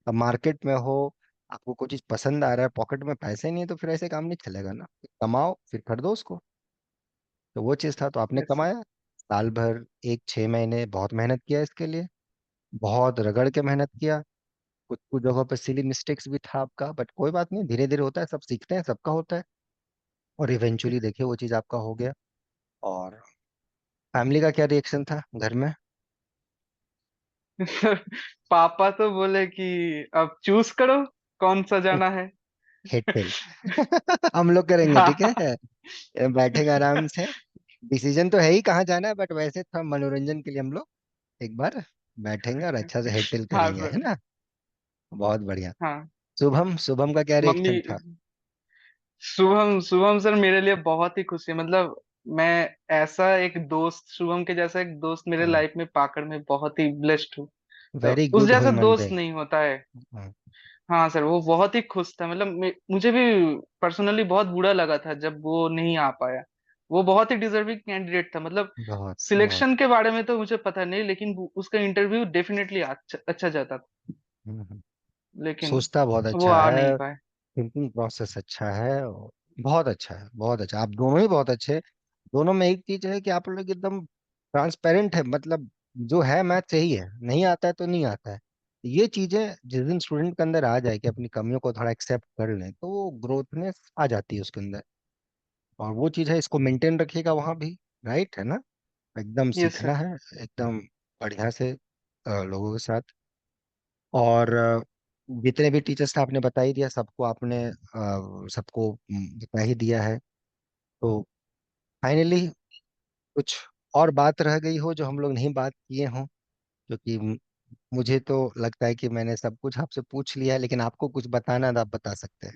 Speaker 1: अब मार्केट में हो, आपको कोई चीज पसंद आ रहा है, पॉकेट में पैसे नहीं है, तो फिर ऐसे काम नहीं चलेगा ना। कमाओ फिर खरीदो उसको। तो वो चीज था तो आपने
Speaker 2: यस सर।
Speaker 1: कमाया। साल भर, एक 6 महीने बहुत मेहनत किया इसके लिए, बहुत रगड़ के मेहनत किया। कुछ कुछ जगहों पे सिली मिस्टेक्स भी था आपका, बट कोई बात नहीं, धीरे धीरे होता है, सब सीखते हैं, सबका होता है। और इवेंचुअली देखिए वो चीज आपका हो गया। और फैमिली का क्या रिएक्शन था घर में?
Speaker 2: पापा तो बोले कि अब चूज करो कौन सा जाना है।
Speaker 1: Head tail. हम लोग करेंगे, ठीक
Speaker 2: हाँ।
Speaker 1: है, बैठेंगे आराम से। डिसीजन तो है ही कहाँ जाना है, बट वैसे थोड़ा मनोरंजन के लिए हम लोग एक बार बैठेंगे और अच्छा से हेड टेल
Speaker 2: हाँ
Speaker 1: करेंगे, है
Speaker 2: सर।
Speaker 1: ना। बहुत बढ़िया।
Speaker 2: हाँ।
Speaker 1: शुभम, शुभम का क्या
Speaker 2: मम्मी।
Speaker 1: रिएक्शन था?
Speaker 2: शुभम शुभम सर मेरे लिए बहुत ही खुशी है, मतलब मैं ऐसा एक दोस्त, शुभम के जैसा एक दोस्त मेरे लाइफ में पाकर मैं बहुत ही ब्लेस्ड हूँ।
Speaker 1: वेरी
Speaker 2: उस
Speaker 1: गुड
Speaker 2: जैसा
Speaker 1: ह्यूमन
Speaker 2: दोस्त
Speaker 1: बीइंग।
Speaker 2: नहीं होता है। हाँ सर, वो बहुत ही खुश था, मतलब मुझे भी पर्सनली बहुत बुरा लगा था जब वो नहीं आ पाया। वो बहुत ही डिजर्विंग कैंडिडेट था, मतलब
Speaker 1: बहुत बहुत।
Speaker 2: सिलेक्शन के बारे में तो मुझे पता नहीं, लेकिन उसका इंटरव्यू डेफिनेटली अच्छा अच्छा जाता था,
Speaker 1: हम्म, हम्म।
Speaker 2: लेकिन
Speaker 1: सोचता बहुत
Speaker 2: वो
Speaker 1: अच्छा
Speaker 2: आ नहीं
Speaker 1: है,
Speaker 2: पाए।
Speaker 1: थिंकिंग प्रोसेस अच्छा है, बहुत अच्छा है, बहुत अच्छा, आप दोनों ही बहुत अच्छे हैं। दोनों में एक चीज है कि आप लोग एकदम ट्रांसपेरेंट है, मतलब जो है मैथ सही है, नहीं आता है तो नहीं आता है। ये चीजें जिस दिन स्टूडेंट के अंदर आ जाए कि अपनी कमियों को थोड़ा एक्सेप्ट कर लें, तो वो ग्रोथनेस आ जाती है उसके अंदर। और वो चीज है, इसको मेंटेन रखिएगा वहां भी, राइट है ना। एकदम
Speaker 2: यस
Speaker 1: सीखना
Speaker 2: सर।
Speaker 1: है, एकदम बढ़िया से लोगों के साथ। और जितने भी टीचर्स थे आपने बता ही दिया, सबको आपने सबको बता ही दिया है। तो फाइनली कुछ और बात रह गई हो जो हम लोग नहीं बात किए हों, क्योंकि मुझे तो लगता है कि मैंने सब कुछ आपसे पूछ लिया है, लेकिन आपको कुछ बताना है तो आप बता सकते हैं।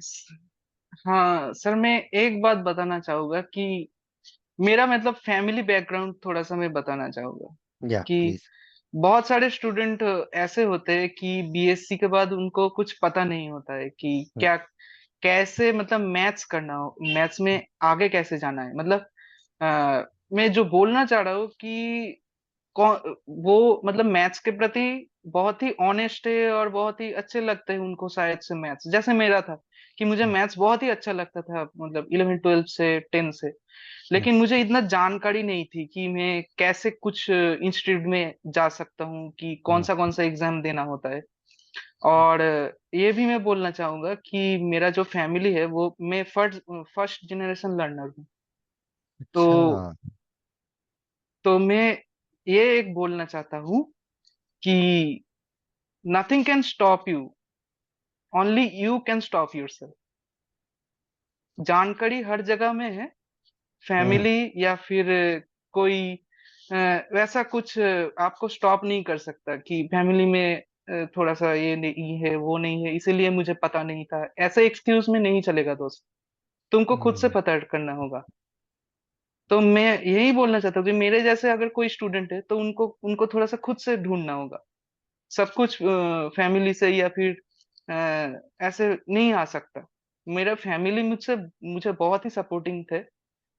Speaker 2: हाँ सर, मैं एक बात बताना चाहूंगा कि मेरा मतलब फैमिली बैकग्राउंड थोड़ा सा मैं बताना चाहूंगा
Speaker 1: या
Speaker 2: कि
Speaker 1: प्लीज।
Speaker 2: बहुत सारे स्टूडेंट ऐसे होते हैं कि बीएससी के बाद उनको कुछ पता नहीं होता है कि क्या कैसे मतलब मैथ्स करना हो, मैथ्स में आगे कैसे जाना है, मतलब मैं जो बोलना चाह रहा हूँ कि वो मतलब मैथ्स के प्रति बहुत ही ऑनेस्ट है और बहुत ही अच्छे लगते हैं उनको शायद से मैथ्स, जैसे मेरा था कि मुझे मैथ्स बहुत ही अच्छा लगता था, मतलब 11 12 से 10 से। लेकिन मुझे इतना जानकारी नहीं थी कि मैं कैसे कुछ इंस्टीट्यूट में जा सकता हूँ, कि कौन सा एग्जाम देना होता है। और ये भी मैं बोलना चाहूंगा कि मेरा जो फैमिली है वो मैं फर्स्ट फर्स्ट जनरेशन लर्नर हूँ। तो
Speaker 1: अच्छा।
Speaker 2: मैं ये एक बोलना चाहता हूँ कि nothing can stop you, only you can stop yourself. जानकारी हर जगह में है,
Speaker 1: हम्म,
Speaker 2: फैमिली या फिर कोई अ, वैसा कुछ आपको स्टॉप नहीं कर सकता कि फैमिली में थोड़ा सा ये नहीं है वो नहीं है इसीलिए मुझे पता नहीं था, ऐसे एक्सक्यूज में नहीं चलेगा दोस्त, तुमको खुद से
Speaker 1: हम्म,
Speaker 2: पता करना होगा। तो मैं यही बोलना चाहता हूँ कि मेरे जैसे अगर कोई स्टूडेंट है तो उनको उनको थोड़ा सा खुद से ढूंढना होगा, सब कुछ फैमिली से या फिर ऐसे नहीं आ सकता। मेरा फैमिली मुझसे मुझे बहुत ही सपोर्टिंग थे,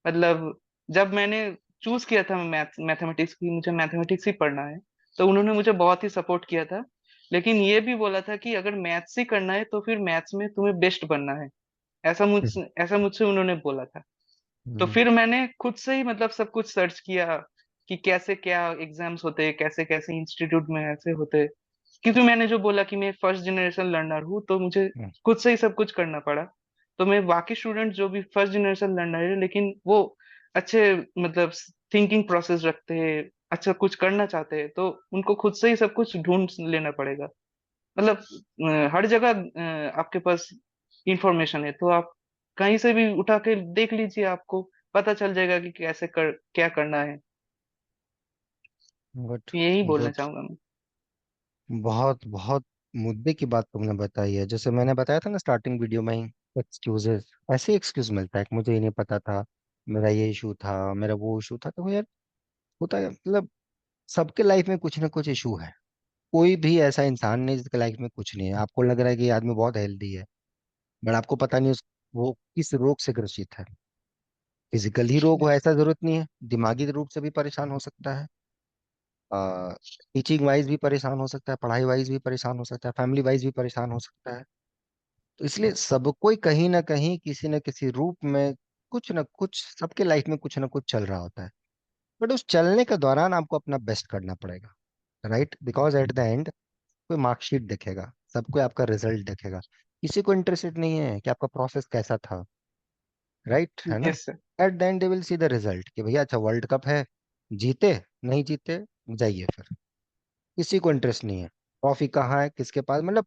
Speaker 2: मतलब जब मैंने चूज किया था मैथमेटिक्स की, मुझे मैथमेटिक्स ही पढ़ना है, तो उन्होंने मुझे बहुत ही सपोर्ट किया था। लेकिन ये भी बोला था कि अगर मैथ्स ही करना है तो फिर मैथ्स में तुम्हें बेस्ट बनना है। ऐसा मुझसे उन्होंने बोला था। तो
Speaker 1: हम्म,
Speaker 2: फिर मैंने खुद से ही मतलब सब कुछ सर्च किया कि कैसे क्या एग्जाम्स होते हैं, कैसे कैसे इंस्टीट्यूट में ऐसे होते हैं। क्योंकि मैंने जो बोला कि मैं फर्स्ट जनरेशन लर्नर हूँ, तो मुझे
Speaker 1: हम्म,
Speaker 2: खुद से ही सब कुछ करना पड़ा। तो मैं बाकी स्टूडेंट जो भी फर्स्ट जनरेशन लर्नर है लेकिन वो अच्छे मतलब थिंकिंग प्रोसेस रखते हैं, अच्छा कुछ करना चाहते हैं, तो उनको खुद से ही सब कुछ ढूंढ लेना पड़ेगा। मतलब हर जगह आपके पास इंफॉर्मेशन है, तो आप कहीं से भी उठा के देख लीजिए, आपको पता चल जाएगा कि कैसे क्या करना है।
Speaker 1: गुड,
Speaker 2: यही बोलना
Speaker 1: गुड।
Speaker 2: चाहूंगा मैं।
Speaker 1: बहुत बहुत मुद्दे की बात तुमने बताई है। जैसे मैंने बताया था ना स्टार्टिंग वीडियो में ही, एक्सक्यूजेस, ऐसे एक्सक्यूज मिलता है कि मुझे ये नहीं पता था, मेरा ये इशू था, मेरा वो इशू था। तो यार, होता है मतलब, सबके लाइफ में कुछ ना कुछ इशू है। कोई भी ऐसा इंसान नहीं जिसके लाइफ में कुछ नहीं है। आपको लग रहा है कि ये आदमी बहुत हेल्दी है, बट आपको पता नहीं वो किस रोग से ग्रसित है। फिजिकल ही रोग हो
Speaker 2: यस।
Speaker 1: ऐसा जरूरत नहीं है, दिमागी रूप से भी परेशान हो सकता है, टीचिंग वाइज भी परेशान हो सकता है, पढ़ाई वाइज भी परेशान हो सकता है, फैमिली वाइज भी परेशान हो सकता है। तो इसलिए सबको ही कहीं ना कहीं किसी न किसी रूप में कुछ ना कुछ, सबके लाइफ में कुछ ना कुछ चल रहा होता है। बट उस चलने के दौरान आपको अपना बेस्ट करना पड़ेगा, right? Because at the end कोई मार्कशीट देखेगा, सबको आपका रिजल्ट देखेगा, किसी को इंटरेस्टेड नहीं है कि आपका प्रोसेस कैसा था, राइट है ना?
Speaker 2: Yes sir.
Speaker 1: At the and they will see the result कि भैया अच्छा वर्ल्ड कप है, जीते नहीं जीते, जाइए फिर। किसी को इंटरेस्ट नहीं है ट्रॉफी कहाँ है किसके पास, मतलब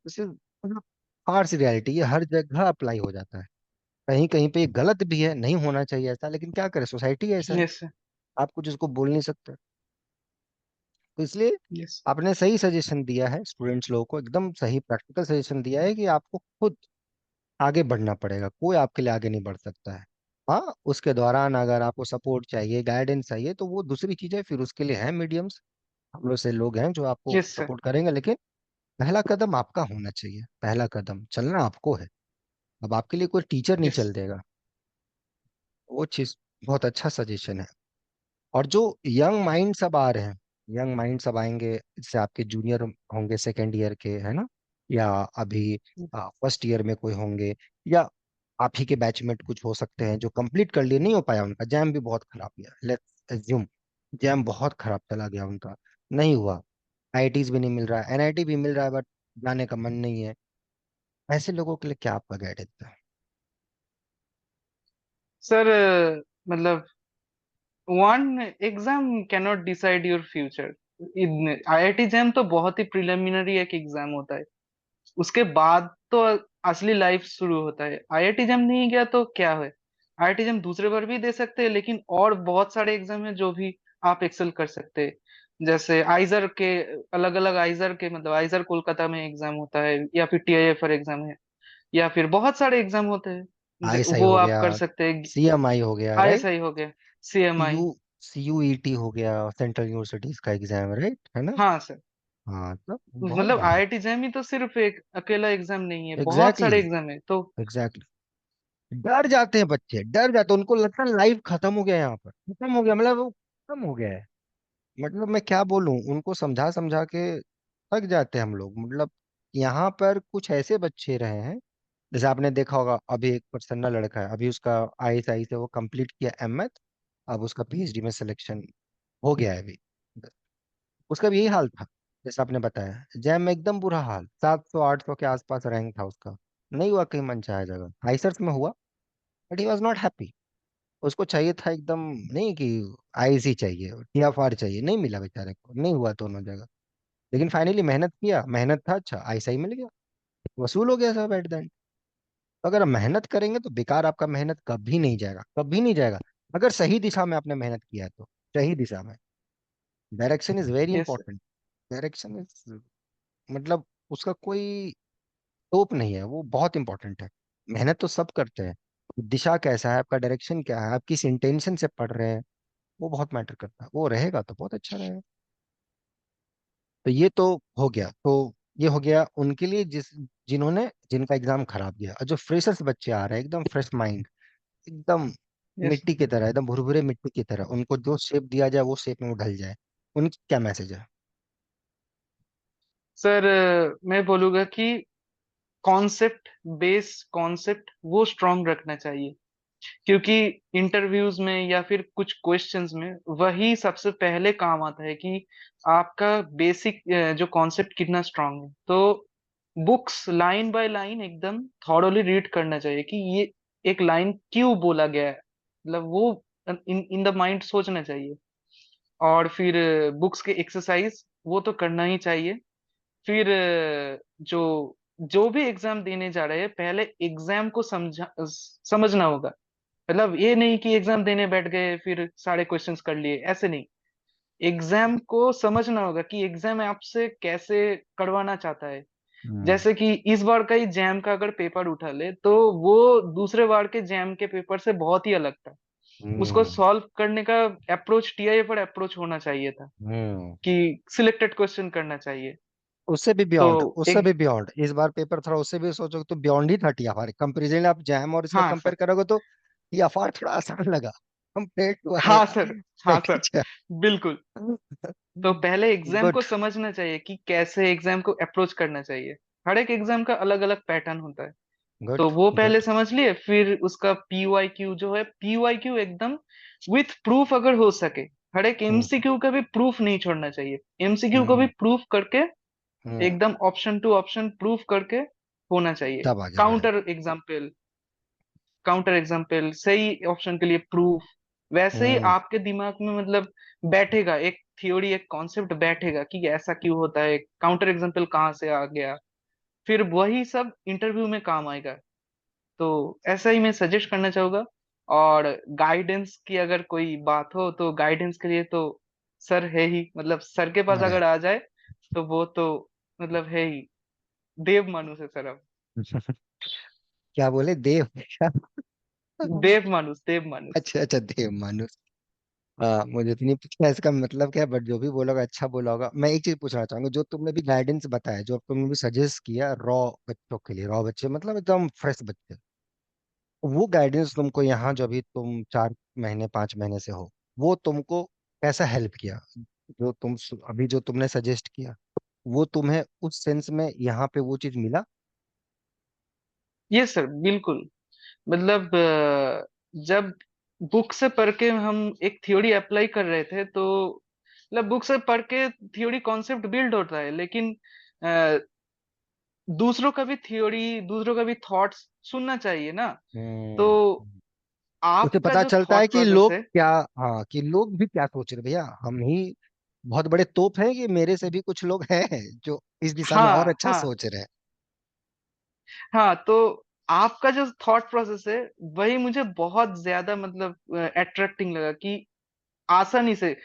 Speaker 1: मतलब हार्श रियलिटी ये हर जगह अप्लाई हो जाता है। कहीं कहीं पे ये गलत भी है, नहीं होना चाहिए ऐसा, लेकिन क्या करें, सोसाइटी ऐसा है,
Speaker 2: यस सर।
Speaker 1: आप कुछ इसको बोल नहीं सकते। तो इसलिए
Speaker 2: यस।
Speaker 1: आपने सही सजेशन दिया है, स्टूडेंट्स लोगों को एकदम सही प्रैक्टिकल सजेशन दिया है कि आपको खुद आगे बढ़ना पड़ेगा, कोई आपके लिए आगे नहीं बढ़ सकता है। हाँ, उसके दौरान अगर आपको सपोर्ट चाहिए, गाइडेंस चाहिए, तो वो दूसरी चीज है, फिर उसके लिए है मीडियम्स, हम लोग से लोग हैं जो आपको
Speaker 2: यस सर।
Speaker 1: सपोर्ट करेंगे। लेकिन पहला कदम आपका होना चाहिए, पहला कदम चलना आपको है। अब आपके लिए कोई टीचर नहीं
Speaker 2: यस।
Speaker 1: चल देगा, वो चीज बहुत अच्छा सजेशन है। और जो यंग माइंड सब आ रहे हैं, यंग माइंड सब आएंगे, जैसे आपके जूनियर होंगे सेकेंड ईयर के, है ना, या अभी फर्स्ट ईयर में कोई होंगे, या आप ही के बैचमेट कुछ हो सकते हैं जो कंप्लीट कर लिए, नहीं हो पाया उनका, जैम भी बहुत खराब गया, लेट्स एज्यूम जैम बहुत खराब चला गया उनका, नहीं हुआ, आईआईटीज भी नहीं मिल रहा है, एनआईटी भी मिल रहा है बट जाने का मन नहीं है, ऐसे लोगों के लिए क्या आपका गाइडेंस है?
Speaker 2: सर मतलब one exam cannot decide your future. IIT jam तो बहुत ही प्रिलिमिनरी एक एग्जाम होता है। उसके बाद तो असली लाइफ शुरू होता है। आईआईटी जैम नहीं गया तो क्या है, आईआईटी जैम दूसरे बार भी दे सकते हैं, लेकिन और बहुत सारे एग्जाम है जो भी आप एक्सेल कर सकते हैं। जैसे आइजर के अलग अलग, आइजर के मतलब आइजर कोलकाता में एग्जाम होता है, या फिर टीआईएफआर एग्जाम है, या फिर बहुत सारे एग्जाम होते हैं,
Speaker 1: आईएसआई
Speaker 2: वो
Speaker 1: हो
Speaker 2: आप
Speaker 1: गया,
Speaker 2: कर सकते हैं।
Speaker 1: सीएमआई हो गया, राइट?
Speaker 2: आईएसआई हो गया,
Speaker 1: सीयू
Speaker 2: सीएमआई।
Speaker 1: सीयूईटी हो गया, सेंट्रल यूनिवर्सिटीज का एग्जाम, राइट है ना?
Speaker 2: हाँ सर।
Speaker 1: हाँ, तो बहुत
Speaker 2: मतलब
Speaker 1: बढ़िया।
Speaker 2: आईआईटी जैम ही तो सिर्फ एक अकेला एग्जाम नहीं है, बहुत
Speaker 1: एग्जैक्टली,
Speaker 2: सारे एग्जाम है तो।
Speaker 1: एग्जैक्टली। डर जाते हैं बच्चे, डर जाते हैं, उनको लगता है लाइफ खत्म हो गया, यहाँ पर खत्म हो गया, मतलब वो खत्म हो गया है। मतलब मैं क्या बोलूं, उनको समझा समझा के थक जाते हैं हम लोग। मतलब यहाँ पर कुछ ऐसे बच्चे रहे हैं, जैसे आपने देखा होगा, अभी एक प्रसन्ना लड़का है, अभी उसका आईएसआई से वो कंप्लीट किया एमएथ, अब उसका पीएचडी में सिलेक्शन हो गया है अभी। उसका भी यही हाल था जैसा आपने बताया, जैम में एकदम बुरा हाल, 700 800 के आसपास रैंक था उसका, नहीं हुआ कहीं मन चाहे जगह, आइसर्स में हुआ, but he was not happy. उसको चाहिए था एकदम, नहीं कि आईसी चाहिए, टीएफआर चाहिए, नहीं मिला बेचारे को, नहीं हुआ दोनों जगह। लेकिन फाइनली मेहनत किया, मेहनत था, अच्छा आईसीआई मिल गया, वसूल हो गया सब एट द एंड। तो अगर आप मेहनत करेंगे तो बेकार आपका मेहनत कभी नहीं जाएगा, कभी नहीं जाएगा, अगर सही दिशा में आपने मेहनत किया है तो, सही दिशा में। Direction is very
Speaker 2: yes.
Speaker 1: Important. Direction is, मतलब उसका कोई टोप नहीं है, वो बहुत इंपॉर्टेंट है। मेहनत तो सब करते हैं, दिशा कैसा है आपका, डायरेक्शन क्या है, आप किस इंटेंशन से पढ़ रहे हैं, वो बहुत मैटर करता है, वो रहेगा तो बहुत अच्छा रहेगा। तो ये तो हो गया, तो ये हो गया उनके लिए जिन्होंने, जिनका एग्जाम खराब गया, और जो फ्रेशर्स बच्चे आ रहे हैं एकदम फ्रेश माइंड, एकदम
Speaker 2: यस।
Speaker 1: मिट्टी की तरह, एकदम भुरभुरे मिट्टी की तरह, उनको जो शेप दिया जाए वो शेप में वो ढल जाए, उनकी क्या मैसेज है?
Speaker 2: सर मैं बोलूंगा कि कॉन्सेप्ट, बेस कॉन्सेप्ट वो स्ट्रांग रखना चाहिए। क्योंकि इंटरव्यूज में या फिर कुछ क्वेश्चंस में वही सबसे पहले काम आता है कि आपका बेसिक जो कॉन्सेप्ट कितना स्ट्रांग है। तो बुक्स लाइन बाय लाइन एकदम थॉरोली रीड करना चाहिए कि ये एक लाइन क्यों बोला गया है, मतलब वो इन इन द माइंड सोचना चाहिए। और फिर बुक्स के एक्सरसाइज वो तो करना ही चाहिए। फिर जो जो भी एग्जाम देने जा रहे हैं पहले एग्जाम को समझना होगा। मतलब ये नहीं कि एग्जाम देने बैठ गए फिर सारे क्वेश्चंस कर लिए, ऐसे नहीं। एग्जाम को समझना होगा कि एग्जाम आपसे कैसे करवाना चाहता है।
Speaker 1: हम्म।
Speaker 2: जैसे कि इस बार का ही जैम का अगर पेपर उठा ले तो वो दूसरे बार के जैम के पेपर से बहुत ही अलग था। उसको
Speaker 1: हम्म।
Speaker 2: सॉल्व करने का अप्रोच, टीआई पर अप्रोच होना चाहिए था
Speaker 1: हम्म।
Speaker 2: कि सिलेक्टेड क्वेश्चन करना चाहिए।
Speaker 1: उससे भी
Speaker 2: तो
Speaker 1: बियॉन्ड, उससे
Speaker 2: एक,
Speaker 1: भी बियॉन्ड इस बार पेपर थोड़ा उससे भी सोचो तो बियॉन्ड ही था टीएफआर कंपेरिजन। आप जैम और इसका
Speaker 2: हाँ
Speaker 1: कंपेयर
Speaker 2: सर,
Speaker 1: करोगे तो टीएफआर थोड़ा आसान लगा कंपेयर टू आई
Speaker 2: हाँ सर, हाँ सर, बिल्कुल। तो पहले एग्जाम को
Speaker 1: गुड।
Speaker 2: समझना चाहिए कि कैसे एग्जाम को अप्रोच करना चाहिए। हर एक एग्जाम का अलग अलग पैटर्न होता है।
Speaker 1: गुड।
Speaker 2: तो वो पहले
Speaker 1: गुड।
Speaker 2: समझ लिए, फिर उसका पीवाई क्यू जो है, पीवाई क्यू एकदम विथ प्रूफ अगर हो सके। हर एक
Speaker 1: हम्म।
Speaker 2: एमसीक्यू का भी प्रूफ नहीं छोड़ना चाहिए, एमसीक्यू को भी
Speaker 1: हम्म।
Speaker 2: प्रूफ करके
Speaker 1: हम्म।
Speaker 2: एकदम ऑप्शन टू ऑप्शन प्रूफ करके होना चाहिए।
Speaker 1: तब आगे बढ़े।
Speaker 2: काउंटर एग्जाम्पल, काउंटर एग्जाम्पल सही ऑप्शन के लिए प्रूफ। वैसे ही
Speaker 1: हम्म।
Speaker 2: आपके दिमाग में मतलब बैठेगा एक थ्योरी, एक कॉन्सेप्ट बैठेगा कि ऐसा क्यों होता है, काउंटर एग्जाम्पल कहाँ से आ गया। फिर वही सब इंटरव्यू में काम आएगा। तो ऐसा ही मैं सजेस्ट करना चाहूंगा। और गाइडेंस की अगर कोई बात हो तो गाइडेंस के लिए तो सर है ही, मतलब सर के पास
Speaker 1: अरे
Speaker 2: अगर आ जाए तो वो तो मतलब है ही, देव मानुस है सर अब।
Speaker 1: क्या बोले देव क्या?
Speaker 2: देव मानुस, देव मानुस।
Speaker 1: अच्छा अच्छा, देव मानुस। हाँ, मुझे तो नहीं पूछना इसका मतलब क्या है, बट जो भी बोला होगा अच्छा बोला होगा। मैं एक चीज पूछना चाहूंगा, जो तुमने भी गाइडेंस बताया, जो तुमने भी सजेस्ट किया रॉ बच्चों के लिए, रॉ बच्चे मतलब एकदम फ्रेश बच्चे, वो गाइडेंस तुमको यहाँ जो अभी तुम 4 महीने 5 महीने से हो, वो तुमको कैसा हेल्प किया? जो अभी जो तुमने सजेस्ट किया, वो तुम्हें उस सेंस में यहाँ पे वो चीज मिला?
Speaker 2: ये सर बिल्कुल, मतलब जब बुक से पढ़ के हम एक थ्योरी अप्लाई कर रहे थे तो मतलब बुक से पढ़ के थ्योरी कॉन्सेप्ट बिल्ड होता है, लेकिन अ, दूसरों का भी थ्योरी, दूसरों का भी थॉट्स सुनना चाहिए ना। तो
Speaker 1: हम्म। उसे
Speaker 2: आपका
Speaker 1: पता
Speaker 2: जो
Speaker 1: चलता है
Speaker 2: थॉट
Speaker 1: कि
Speaker 2: प्रोसेस
Speaker 1: लोग
Speaker 2: है,
Speaker 1: क्या, हाँ, कि लोग भी क्या सोच रहे हैं। भैया हम ही बहुत बड़े तोप हैं कि मेरे से भी कुछ लोग हैं जो इस दिशा में और
Speaker 2: हाँ
Speaker 1: अच्छा
Speaker 2: हाँ,
Speaker 1: सोच रहे हैं।
Speaker 2: हाँ। तो आपका जो थॉट प्रोसेस है वही मुझे बहुत ज्यादा मतलब अट्रैक्टिंग लगा कि आसानी से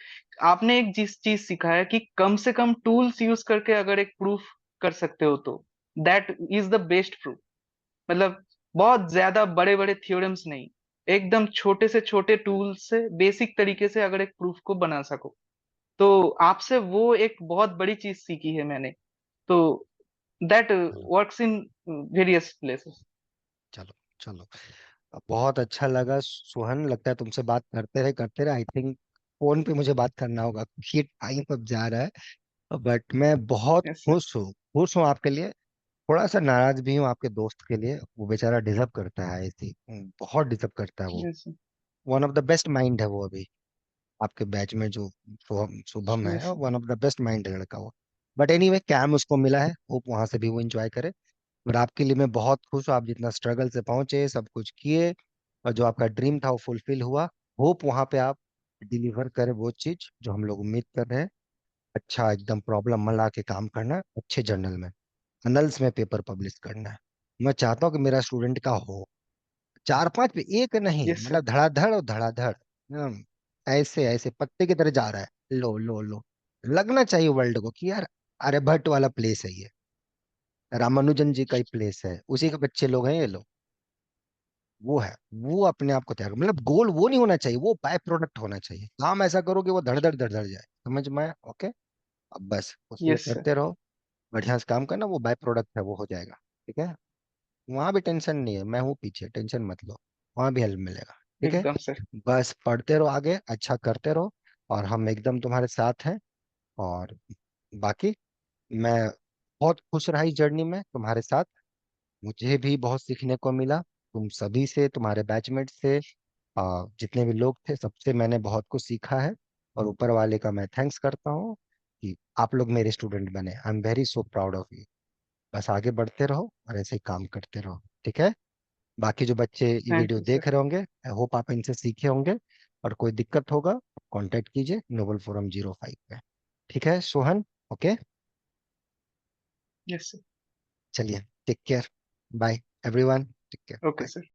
Speaker 2: आपने एक चीज चीज सीखा है कि कम से कम टूल्स यूज करके अगर एक प्रूफ कर सकते हो तो that is the best proof. मतलब बहुत ज्यादा बड़े बड़े थ्योरम्स नहीं, एकदम छोटे से छोटे टूल्स से बेसिक तरीके से अगर एक प्रूफ को बना सको। तो आपसे वो एक बहुत बड़ी चीज सीखी है मैंने। तो दैट
Speaker 1: चलो।
Speaker 2: Works in various places.
Speaker 1: चलो। चलो। बहुत अच्छा लगा सोहन, लगता है तुमसे बात करते रहे। आई थिंक फोन पे मुझे बात करना होगा क्योंकि ये टाइम अब जा रहा है। बट मैं बहुत
Speaker 2: यस सर।
Speaker 1: खुश हूँ, खुश हूँ आपके लिए। थोड़ा सा नाराज भी हूँ आपके दोस्त के लिए, वो बेचारा डिजर्व करता है ऐसी, बहुत डिजर्व करता है वो।
Speaker 2: Yes sir.
Speaker 1: One of the best mind है वो अभी आपके बैच में जो शुभम शुभम है,
Speaker 2: yes
Speaker 1: one of the best mind है लड़का वो। बट एनीवे कैम उसको मिला है, होप वहां से भी वो एंजॉय करे। बट आपके लिए मैं बहुत खुश हूँ, आप जितना स्ट्रगल से पहुंचे, सब कुछ किए, और जो आपका ड्रीम था वो फुलफिल हुआ। होप वहां पे आप डिलीवर करें वो चीज जो हम लोग उम्मीद कर रहे हैं। अच्छा एकदम प्रॉब्लम मन ला के काम करना है, अच्छे जर्नल में, अनल्स में पेपर पब्लिश करना है। मैं चाहता हूँ कि मेरा स्टूडेंट का हो 4 5 पे, एक नहीं,
Speaker 2: यस सर।
Speaker 1: मतलब धड़ाधड़ और धड़ाधड़ एकदम, ऐसे ऐसे पत्ते की तरह जा रहा है। लो लो लो, लगना चाहिए वर्ल्ड को कि यार आर्यभट्ट वाला प्लेस है ये, रामानुजन जी का ही प्लेस है, उसी के बच्चे लोग हैं ये लोग। वो है, वो अपने आप को तैयार, मतलब गोल वो नहीं होना चाहिए, वो बाय प्रोडक्ट होना चाहिए। काम ऐसा करो कि वो धड़ धड़ जाए, समझ में आया? ओके। अब बस उस पर
Speaker 2: यस सर।
Speaker 1: करते रहो, बढ़िया से काम करना, वो बाय प्रोडक्ट है, वो हो जाएगा। ठीक है। वहां भी टेंशन नहीं है, मैं हूँ पीछे, टेंशन मत लो, वहां भी हेल्प मिलेगा। ठीक है।
Speaker 2: एकदम सर।
Speaker 1: बस पढ़ते रहो आगे, अच्छा करते रहो, और हम एकदम तुम्हारे साथ हैं। और बाकी मैं बहुत खुश रहा इस जर्नी में तुम्हारे साथ। मुझे भी बहुत सीखने को मिला, तुम सभी से, तुम्हारे बैचमेट से, जितने भी लोग थे सबसे मैंने बहुत कुछ सीखा है। और ऊपर वाले का मैं थैंक्स करता हूँ कि आप लोग मेरे स्टूडेंट बने। I am very so proud of you. बस आगे बढ़ते रहो और ऐसे ही काम करते रहो, ठीक है। बाकी जो बच्चे ये
Speaker 2: थैंक
Speaker 1: वीडियो
Speaker 2: यू सर।
Speaker 1: देख रहे होंगे, आई होप आप इनसे सीखे होंगे। और कोई दिक्कत होगा, कांटेक्ट कीजिए नोबल फोरम 05 पे। ठीक है सोहन, ओके।
Speaker 2: Yes sir.
Speaker 1: चलिए, take care. Bye everyone, take
Speaker 2: okay
Speaker 1: care.
Speaker 2: Sir.